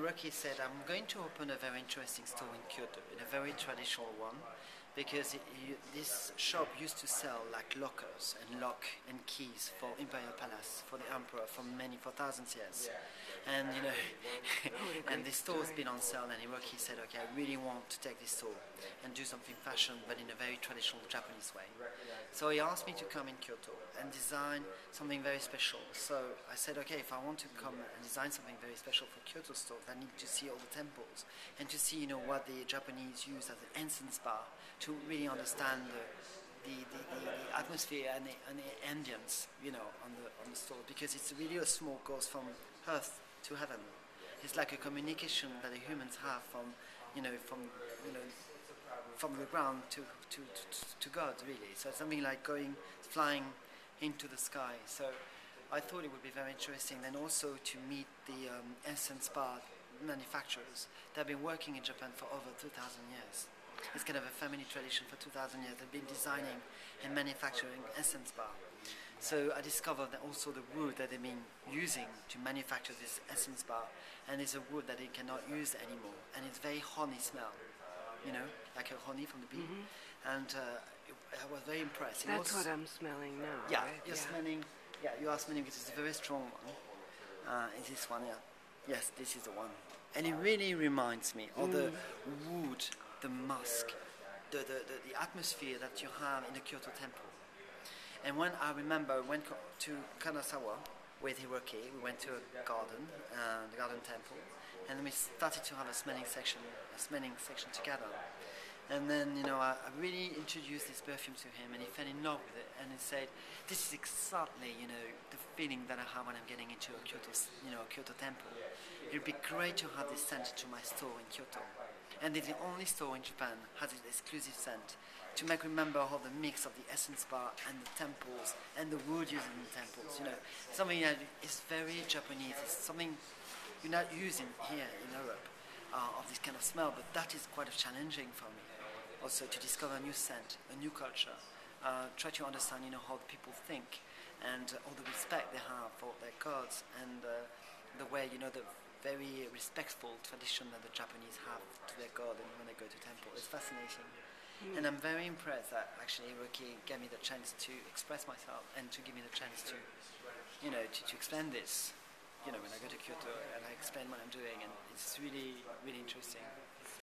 Hiroki said, I'm going to open a very interesting store in Kyoto, in a very traditional one, because this shop used to sell like lockers and lock and keys for Imperial Palace, for the Emperor, for thousands of years. And and this store has been on sale, and Hiroki said, okay, I really want to take this store and do something fashion, but in a very traditional Japanese way. So he asked me to come in Kyoto and design something very special. So I said, okay, if I want to come and design something very special for Kyoto store, I need to see all the temples and to see, what the Japanese use as an incense bar to really understand the atmosphere and the ambience, on the store, because it's really a small course from earth to heaven. It's like a communication that the humans have from the ground to God, really. So it's something like flying into the sky. So I thought it would be very interesting, and also to meet the essence bar manufacturers that have been working in Japan for over 2,000 years. It's kind of a family tradition for 2,000 years. They've been designing and manufacturing essence bar. So I discovered that also the wood that they've been using to manufacture this essence bar, and it's a wood that they cannot use anymore, and it's very honey smell, like a honey from the bee. And I was very impressed. That's what I'm smelling now. Yeah, right? you're smelling. Yeah, you are smelling because it's a very strong one. Is this one? Yeah. Yes, this is the one. And it really reminds me of the wood, the musk, the atmosphere that you have in the Kyoto temple. And when I remember went to Kanazawa with Hiroki, we went to a garden, the garden temple, and we started to have a smelling section together. And then, I really introduced this perfume to him, and he fell in love with it. And he said, "This is exactly, the feeling that I have when I'm getting into a Kyoto temple. It'd be great to have this scent to my store in Kyoto." And it's the only store in Japan has this exclusive scent to make remember all the mix of the essence bar and the temples and the wood used in the temples. Something that is very Japanese. It's something you're not using here in Europe. Of this kind of smell, but that is quite challenging for me. Also to discover a new scent, a new culture, try to understand, how the people think, and all the respect they have for their gods, and the way, the very respectful tradition that the Japanese have to their god and when they go to temple. It's fascinating. And I'm very impressed that actually Hiroki gave me the chance to express myself and to give me the chance to, to explain this. When I go to Kyoto and I explain what I'm doing, and it's really, really interesting.